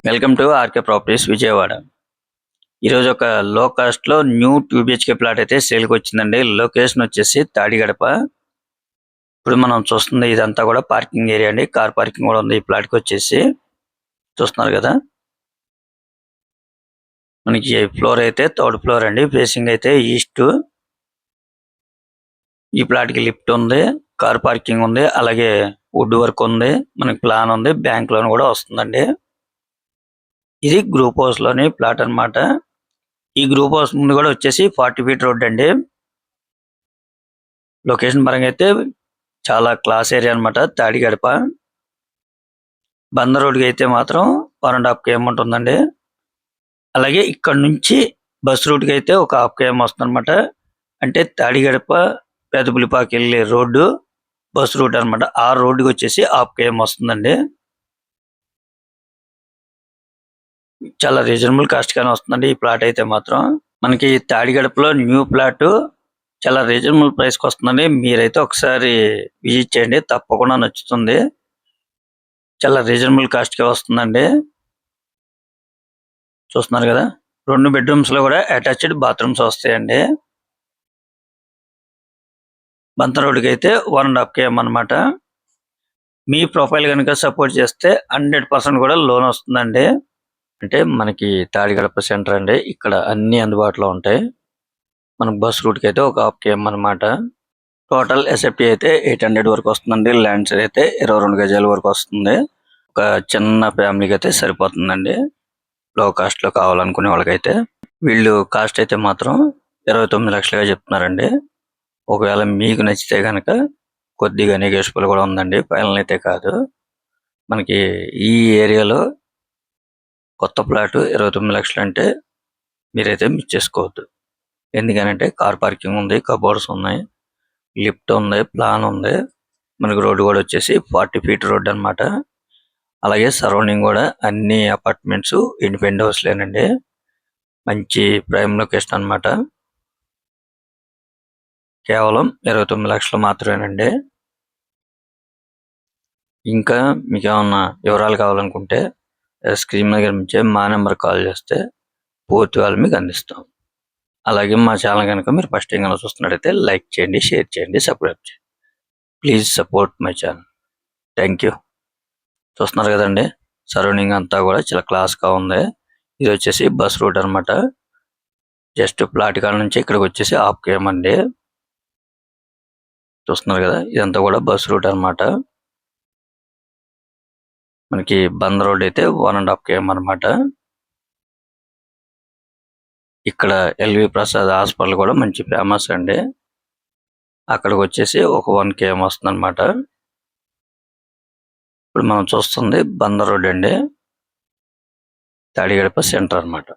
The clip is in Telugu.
Welcome to RK properties Vijayawada. ఈరోజు ఒక లో కాస్ట్ లో న్యూ 2 బిహెచ్కే ప్లాట్ అయితే సేల్కి వచ్చిందండి. లొకేషన్ వచ్చేసి తాడిగడప. ఇప్పుడు మనం చూస్తుంది ఇదంతా కూడా పార్కింగ్ ఏరియా అండి. కార్ పార్కింగ్ కూడా ఉంది ఈ ప్లాట్ కి వచ్చేసి. చూస్తున్నారు కదా, మనకి ఫ్లోర్ అయితే 3rd ఫ్లోర్ అండి. ఫేసింగ్ అయితే ఈస్ట్. ఈ ప్లాట్ కి లిఫ్ట్ ఉంది, కార్ పార్కింగ్ ఉంది, అలాగే వుడ్ వర్క్ ఉంది, మనకి ప్లాన్ ఉంది, బ్యాంక్ లోన్ కూడా వస్తుందండి. ఇది గ్రూప్ హౌస్ లోని ప్లాట్ అన్నమాట. ఈ గ్రూప్ హౌస్ ముందు కూడా వచ్చేసి 40 ఫీట్ రోడ్ అండి. లొకేషన్ పరంగా అయితే చాలా క్లాస్ ఏరియా అన్నమాట. తాడిగడప బందర్ రోడ్ కి అయితే మాత్రం 1.5 km ఉంటుందండి. అలాగే ఇక్కడ నుంచి బస్ రూట్ కి అయితే ఒక 1/2 km వస్తుంది అనమాట. అంటే తాడిగడప పెదపులిపాకి వెళ్ళే రోడ్డు బస్ రూట్ అన్నమాట. ఆ రోడ్డుకి వచ్చేసి 1/2 km వస్తుందండి. చాలా రీజనబుల్ కాస్ట్ గానే వస్తుందండి ఈ ప్లాట్ అయితే మాత్రం. మనకి తాడిగడపలో న్యూ ప్లాట్ చాలా రీజనబుల్ ప్రైస్ కి వస్తుందండి. మీరైతే ఒకసారి విజిట్ చేయండి, తప్పకుండా నచ్చుతుంది. చాలా రీజనబుల్ కాస్ట్ కి వస్తుందండి. చూస్తున్నారు కదా, 2 బెడ్రూమ్స్ లో కూడా అటాచ్డ్ బాత్రూమ్స్ వస్తాయండి. బంత రోడ్డుకి అయితే 1.5 km అన్నమాట. మీ ప్రొఫైల్ కనుక సపోర్ట్ చేస్తే 100% కూడా లోన్ వస్తుందండి. అంటే మనకి తాడిగడప సెంటర్ అండి, ఇక్కడ అన్ని అందుబాటులో ఉంటాయి. మనకు బస్ రూట్ కి అయితే ఒక 1/2 km అన్నమాట. టోటల్ ఎస్ఎఫ్టీ అయితే 800 వరకు వస్తుందండి. ల్యాండ్స్ అయితే 22 గజాల వరకు వస్తుంది. ఒక చిన్న ఫ్యామిలీకి అయితే సరిపోతుందండి, లో కాస్ట్ లో కావాలనుకునే వాళ్ళకైతే. వీళ్ళు కాస్ట్ అయితే మాత్రం 29 లక్షలుగా చెప్తున్నారండి. ఒకవేళ మీకు నచ్చితే గనక కొద్దిగా నెగోషియబుల్ కూడా ఉందండి, ఫైనల్ అయితే కాదు. మనకి ఈ ఏరియాలో కొత్త ప్లాట్ 29 లక్షలు అంటే మీరైతే మిస్ చేసుకోవద్దు. ఎందుకనంటే కార్ పార్కింగ్ ఉంది, కబోర్డ్స్ ఉన్నాయి, లిఫ్ట్ ఉంది, ప్లాన్ ఉంది. మనకి రోడ్డు కూడా వచ్చేసి 40 ఫీట్ రోడ్ అన్నమాట. అలాగే సరౌండింగ్ కూడా అన్ని అపార్ట్మెంట్స్ ఇండిపెండెంట్ హౌస్ లేనండి. మంచి ప్రైమ్ లొకేషన్ అన్నమాట. కేవలం 29 లక్షలు మాత్రమేనండి. ఇంకా మీకు ఏమన్నా వివరాలు కావాలనుకుంటే స్క్రీన్ మీద కనిపించే మా నెంబర్ కాల్ చేస్తే పూర్తి వాళ్ళు మీకు అందిస్తాం. అలాగే మా ఛానల్ కనుక మీరు ఫస్ట్ టైం కనుక చూస్తున్నట్టయితే లైక్ చేయండి, షేర్ చేయండి, సబ్స్క్రైబ్ చేయండి. Please support my channel. Thank you. చూస్తున్నారు కదండి, సరౌండింగ్ అంతా కూడా చాలా క్లాస్ గా ఉంది. ఇది వచ్చేసి బస్ రూట్ అన్నమాట. జస్ట్ ప్లాట్ కాడ నుంచి ఇక్కడికి వచ్చేసి 1/2 km అండి. చూస్తున్నారు కదా, ఇదంతా కూడా బస్ రూట్ అన్నమాట. మనకి బంద్ రోడ్ అయితే 1.5 km అన్నమాట. ఇక్కడ ఎల్వి ప్రసాద్ హాస్పిటల్ కూడా మంచి ఫేమస్ అండి. అక్కడికి వచ్చేసి ఒక 1 km వస్తుంది అనమాట. ఇప్పుడు మనం చూస్తుంది బందర్ రోడ్ అండి, తాడిగడప సెంటర్ అన్నమాట.